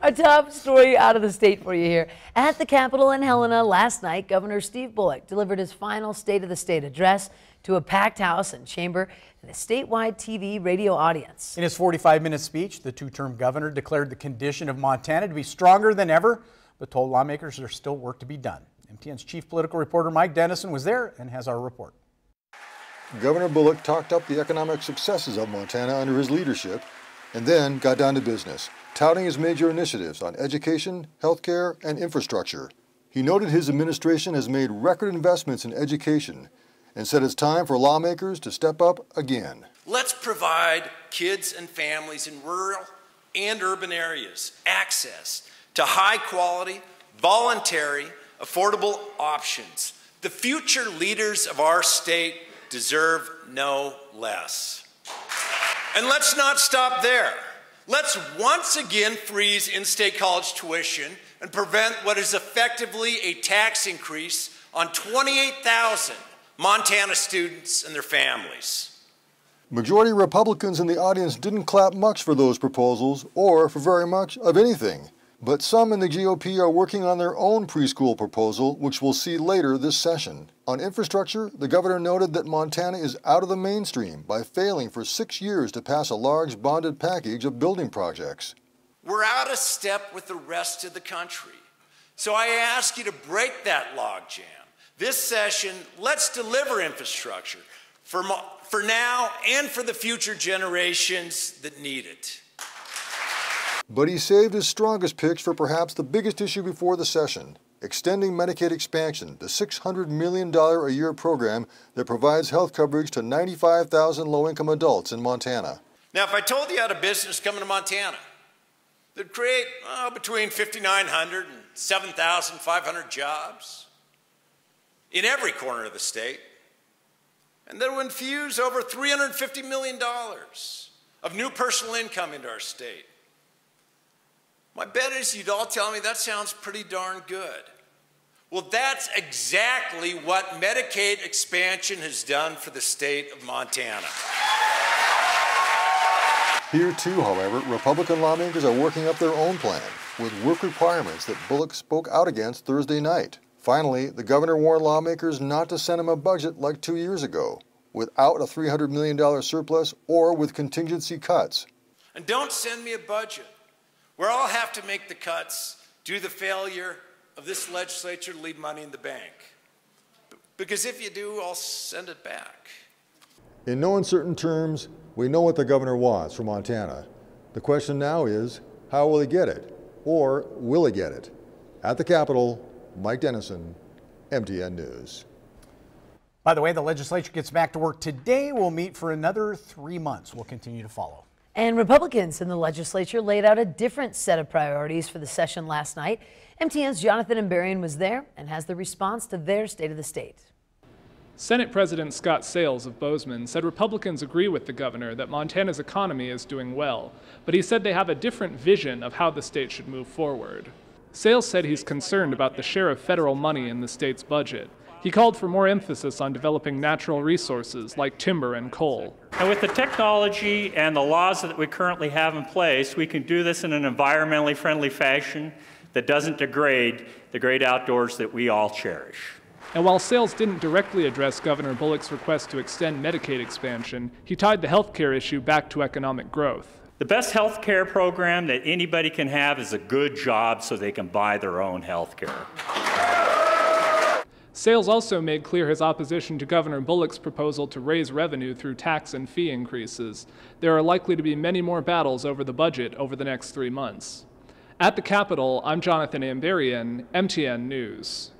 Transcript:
A top story out of the state for you here. At the Capitol in Helena last night, Governor Steve Bullock delivered his final State of the State address to a packed house and chamber and a statewide TV radio audience. In his 45-minute speech, the two-term governor declared the condition of Montana to be stronger than ever, but told lawmakers there's still work to be done. MTN's chief political reporter Mike Dennison was there and has our report. Governor Bullock talked up the economic successes of Montana under his leadership and then got down to business, touting his major initiatives on education, healthcare, and infrastructure. He noted his administration has made record investments in education and said it's time for lawmakers to step up again. Let's provide kids and families in rural and urban areas access to high-quality, voluntary, affordable options. The future leaders of our state deserve no less. And let's not stop there. Let's once again freeze in-state college tuition and prevent what is effectively a tax increase on 28,000 Montana students and their families. Majority Republicans in the audience didn't clap much for those proposals or for very much of anything. But some in the GOP are working on their own preschool proposal, which we'll see later this session. On infrastructure, the governor noted that Montana is out of the mainstream by failing for 6 years to pass a large bonded package of building projects. We're out of step with the rest of the country. So I ask you to break that logjam. This session, let's deliver infrastructure for now and for the future generations that need it. But he saved his strongest pitch for perhaps the biggest issue before the session, extending Medicaid expansion, the $600 million a year program that provides health coverage to 95,000 low-income adults in Montana. Now, if I told you had a business coming to Montana that'd create between 5,900 and 7,500 jobs in every corner of the state, and that would infuse over $350 million of new personal income into our state, my bet is you'd all tell me that sounds pretty darn good. Well, that's exactly what Medicaid expansion has done for the state of Montana. Here too, however, Republican lawmakers are working up their own plan with work requirements that Bullock spoke out against Thursday night. Finally, the governor warned lawmakers not to send him a budget like 2 years ago, without a $300 million surplus or with contingency cuts. And don't send me a budget where I'll have to make the cuts due to the failure of this legislature to leave money in the bank. Because if you do, I'll send it back. In no uncertain terms, we know what the governor wants from Montana. The question now is, how will he get it? Or will he get it? At the Capitol, Mike Dennison, MTN News. By the way, the legislature gets back to work today. We'll meet for another 3 months. We'll continue to follow. And Republicans in the legislature laid out a different set of priorities for the session last night. MTN's Jonathan Ambarian was there and has the response to their State of the State. Senate President Scott Sales of Bozeman said Republicans agree with the governor that Montana's economy is doing well, but he said they have a different vision of how the state should move forward. Sales said he's concerned about the share of federal money in the state's budget. He called for more emphasis on developing natural resources like timber and coal. And with the technology and the laws that we currently have in place, we can do this in an environmentally friendly fashion that doesn't degrade the great outdoors that we all cherish. And while Sales didn't directly address Governor Bullock's request to extend Medicaid expansion, he tied the health care issue back to economic growth. The best health care program that anybody can have is a good job so they can buy their own health care. Sales also made clear his opposition to Governor Bullock's proposal to raise revenue through tax and fee increases. There are likely to be many more battles over the budget over the next 3 months. At the Capitol, I'm Jonathan Ambarian, MTN News.